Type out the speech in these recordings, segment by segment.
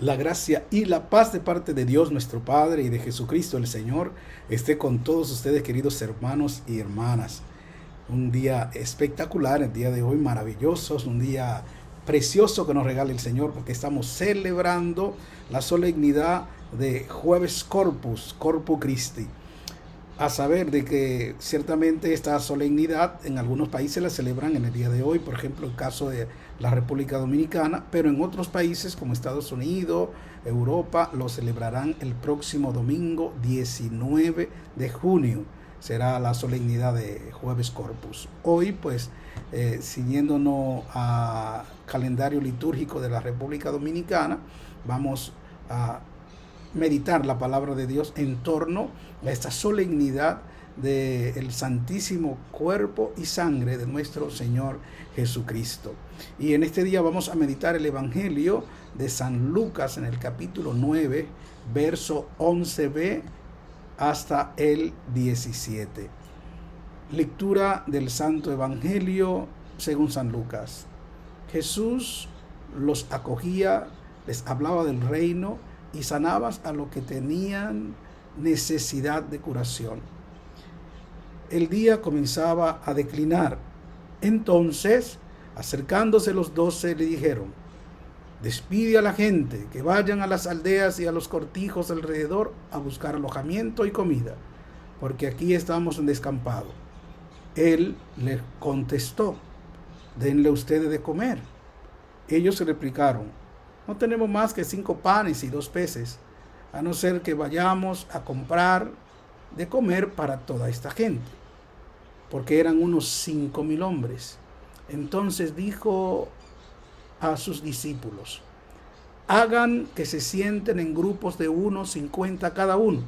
La gracia y la paz de parte de Dios nuestro Padre y de Jesucristo el Señor esté con todos ustedes, queridos hermanos y hermanas. Un día espectacular, el día de hoy maravilloso, es un día precioso que nos regala el Señor porque estamos celebrando la solemnidad de Jueves Corpus Christi. A saber de que ciertamente esta solemnidad en algunos países la celebran en el día de hoy, por ejemplo el caso de la República Dominicana, pero en otros países como Estados Unidos, Europa, lo celebrarán el próximo domingo 19 de junio. Será la solemnidad de Jueves Corpus. Hoy pues siguiéndonos a calendario litúrgico de la República Dominicana, vamos a meditar la palabra de Dios en torno a esta solemnidad del santísimo cuerpo y sangre de nuestro Señor Jesucristo. Y en este día vamos a meditar el Evangelio de San Lucas en el capítulo 9, verso 11b hasta el 17. Lectura del Santo Evangelio según San Lucas. Jesús los acogía, les hablaba del reino y sanaba a los que tenían necesidad de curación. El día comenzaba a declinar. Entonces, acercándose los 12, le dijeron: despide a la gente, que vayan a las aldeas y a los cortijos alrededor a buscar alojamiento y comida, porque aquí estamos en descampado. Él les contestó: denle ustedes de comer. Ellos se replicaron: no tenemos más que 5 panes y 2 peces, a no ser que vayamos a comprar de comer para toda esta gente, porque eran unos 5,000 hombres. Entonces dijo a sus discípulos: hagan que se sienten en grupos de unos 50 cada uno.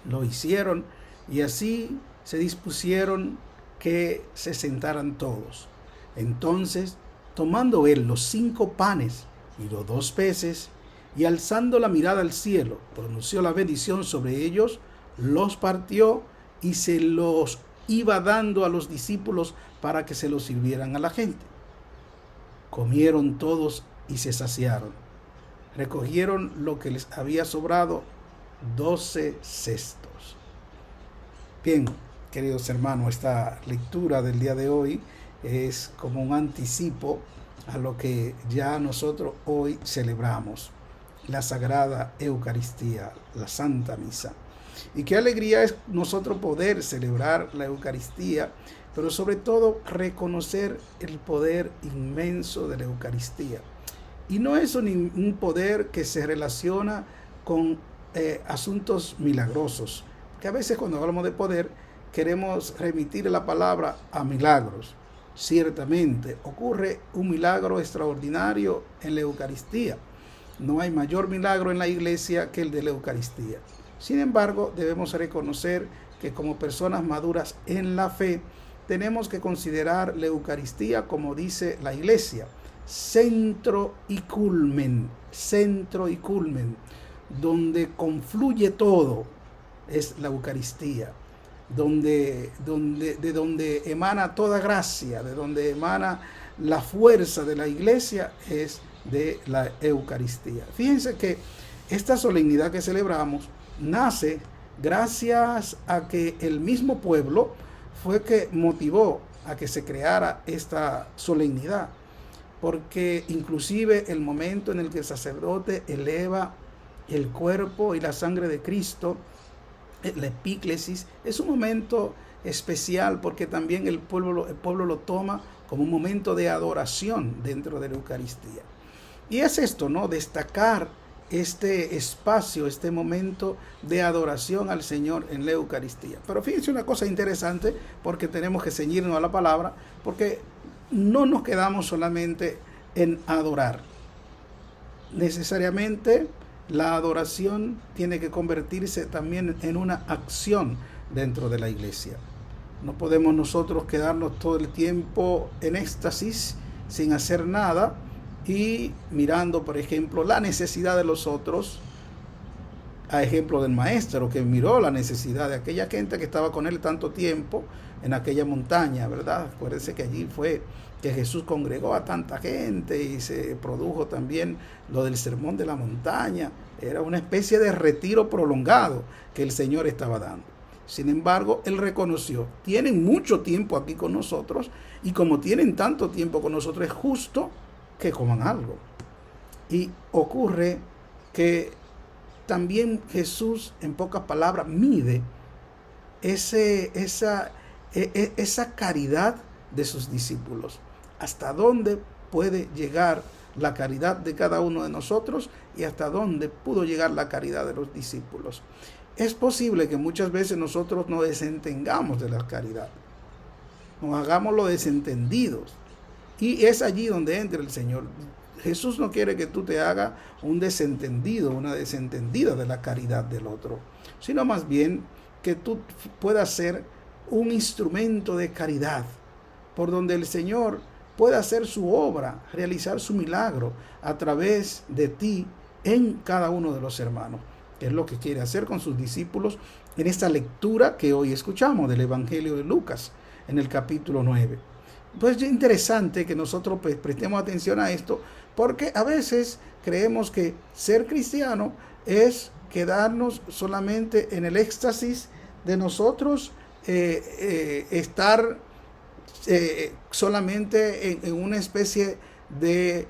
Lo hicieron y así se dispusieron que se sentaran todos. Entonces, tomando él los 5 panes y los 2 peces, y alzando la mirada al cielo, pronunció la bendición sobre ellos, los partió y se los iba dando a los discípulos para que se los sirvieran a la gente. Comieron todos y se saciaron. Recogieron lo que les había sobrado, 12 cestos. Bien, queridos hermanos, esta lectura del día de hoy es como un anticipo a lo que ya nosotros hoy celebramos, la Sagrada Eucaristía, la Santa Misa. Y qué alegría es nosotros poder celebrar la Eucaristía, pero sobre todo reconocer el poder inmenso de la Eucaristía. Y no es un poder que se relaciona con asuntos milagrosos, que a veces cuando hablamos de poder queremos remitir la palabra a milagros. Ciertamente ocurre un milagro extraordinario en la Eucaristía. No hay mayor milagro en la iglesia que el de la Eucaristía. Sin embargo, debemos reconocer que como personas maduras en la fe, tenemos que considerar la Eucaristía, como dice la iglesia, centro y culmen, donde confluye todo, es la Eucaristía. De donde emana toda gracia, de donde emana la fuerza de la iglesia, es de la Eucaristía. Fíjense que esta solemnidad que celebramos nace gracias a que el mismo pueblo fue que motivó a que se creara esta solemnidad, porque inclusive el momento en el que el sacerdote eleva el cuerpo y la sangre de Cristo, la epíclesis, es un momento especial porque también el pueblo lo toma como un momento de adoración dentro de la Eucaristía. Y es esto, ¿no? Destacar este espacio, este momento de adoración al Señor en la Eucaristía. Pero fíjense una cosa interesante, porque tenemos que ceñirnos a la palabra, porque no nos quedamos solamente en adorar. Necesariamente la adoración tiene que convertirse también en una acción dentro de la iglesia. No podemos nosotros quedarnos todo el tiempo en éxtasis sin hacer nada y mirando, por ejemplo, la necesidad de los otros, a ejemplo del maestro que miró la necesidad de aquella gente que estaba con él tanto tiempo en aquella montaña, ¿verdad? Acuérdense que allí fue que Jesús congregó a tanta gente y se produjo también lo del sermón de la montaña. Era una especie de retiro prolongado que el Señor estaba dando. Sin embargo, él reconoció, tienen mucho tiempo aquí con nosotros y como tienen tanto tiempo con nosotros, es justo que coman algo. Y ocurre que también Jesús, en pocas palabras, mide esa caridad de sus discípulos. Hasta dónde puede llegar la caridad de cada uno de nosotros y hasta dónde pudo llegar la caridad de los discípulos. Es posible que muchas veces nosotros nos desentendamos de la caridad, nos hagamos los desentendidos, y es allí donde entra el Señor. Jesús no quiere que tú te hagas un desentendido, una desentendida de la caridad del otro, sino más bien que tú puedas ser un instrumento de caridad, por donde el Señor pueda hacer su obra, realizar su milagro a través de ti en cada uno de los hermanos, que es lo que quiere hacer con sus discípulos en esta lectura que hoy escuchamos del Evangelio de Lucas, en el capítulo 9. Pues es interesante que nosotros prestemos atención a esto, porque a veces creemos que ser cristiano es quedarnos solamente en el éxtasis de nosotros estar solamente en una especie de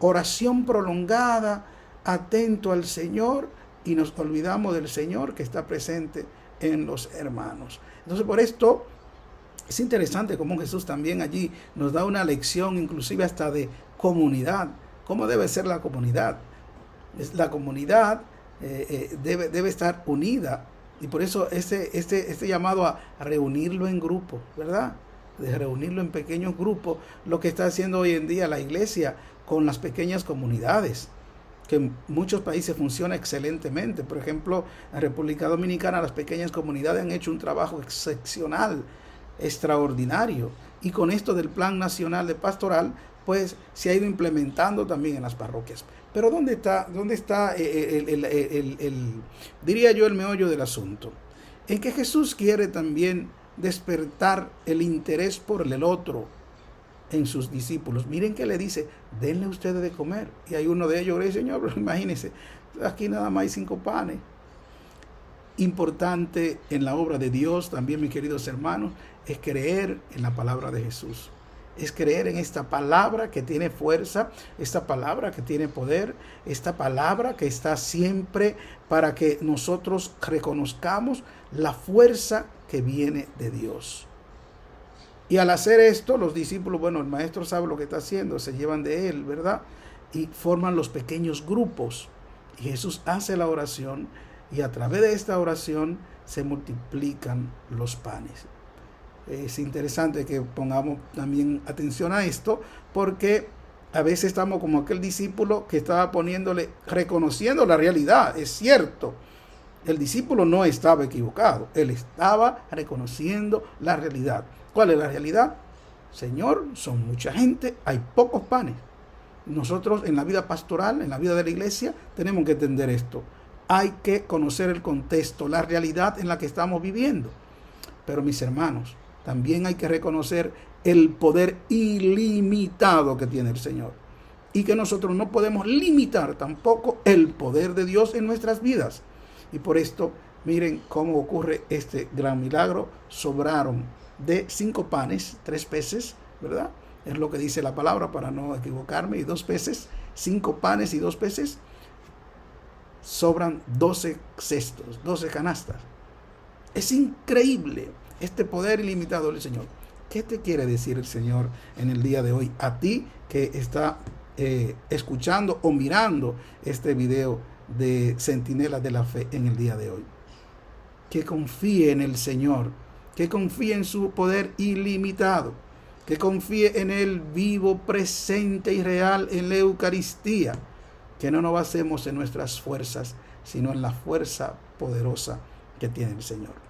oración prolongada, atento al Señor, y nos olvidamos del Señor que está presente en los hermanos. Entonces, por esto es interesante cómo Jesús también allí nos da una lección, inclusive hasta de comunidad. ¿Cómo debe ser la comunidad? La comunidad debe estar unida. Y por eso este llamado a reunirlo en grupo, ¿verdad? De reunirlo en pequeños grupos, lo que está haciendo hoy en día la iglesia con las pequeñas comunidades, que en muchos países funciona excelentemente. Por ejemplo, en República Dominicana las pequeñas comunidades han hecho un trabajo excepcional, extraordinario, y con esto del Plan Nacional de Pastoral, pues se ha ido implementando también en las parroquias. Pero ¿dónde está diría yo, el meollo del asunto? En que Jesús quiere también despertar el interés por el otro en sus discípulos. Miren que le dice, denle ustedes de comer. Y hay uno de ellos que le dice, Señor, pero imagínense, aquí nada más hay 5 panes. Importante en la obra de Dios también, mis queridos hermanos, es creer en la palabra de Jesús. Es creer en esta palabra que tiene fuerza, esta palabra que tiene poder, esta palabra que está siempre para que nosotros reconozcamos la fuerza que viene de Dios. Y al hacer esto, los discípulos, bueno, el maestro sabe lo que está haciendo, se llevan de él, ¿verdad? Y forman los pequeños grupos. Y Jesús hace la oración y a través de esta oración se multiplican los panes. Es interesante que pongamos también atención a esto, porque a veces estamos como aquel discípulo que estaba reconociendo la realidad. Es cierto, el discípulo no estaba equivocado, él estaba reconociendo la realidad. ¿Cuál es la realidad? Señor, son mucha gente, hay pocos panes. Nosotros en la vida pastoral, en la vida de la iglesia, tenemos que entender esto. Hay que conocer el contexto, la realidad en la que estamos viviendo. Pero mis hermanos, también hay que reconocer el poder ilimitado que tiene el Señor. Y que nosotros no podemos limitar tampoco el poder de Dios en nuestras vidas. Y por esto, miren cómo ocurre este gran milagro. Sobraron de 5 panes, 3 peces, ¿verdad? Es lo que dice la palabra para no equivocarme. Y 2 peces, 5 panes y 2 peces. Sobran 12 cestos, 12 canastas. Es increíble este poder ilimitado del Señor. ¿Qué te quiere decir el Señor en el día de hoy a ti que está escuchando o mirando este video de Centinelas de la Fe en el día de hoy? Que confíe en el Señor, que confíe en su poder ilimitado, que confíe en Él vivo, presente y real en la Eucaristía, que no nos basemos en nuestras fuerzas, sino en la fuerza poderosa que tiene el Señor.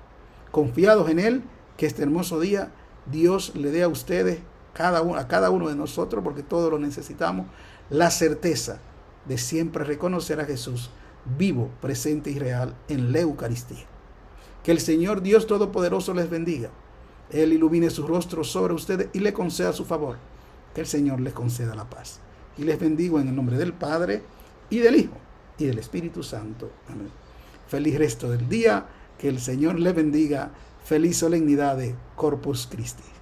Confiados en Él, que este hermoso día Dios le dé a ustedes, a cada uno de nosotros, porque todos lo necesitamos, la certeza de siempre reconocer a Jesús, vivo, presente y real en la Eucaristía. Que el Señor Dios Todopoderoso les bendiga. Él ilumine su rostro sobre ustedes y le conceda su favor. Que el Señor les conceda la paz. Y les bendigo en el nombre del Padre, y del Hijo, y del Espíritu Santo. Amén. Feliz resto del día. Que el Señor les bendiga. Feliz solemnidad de Corpus Christi.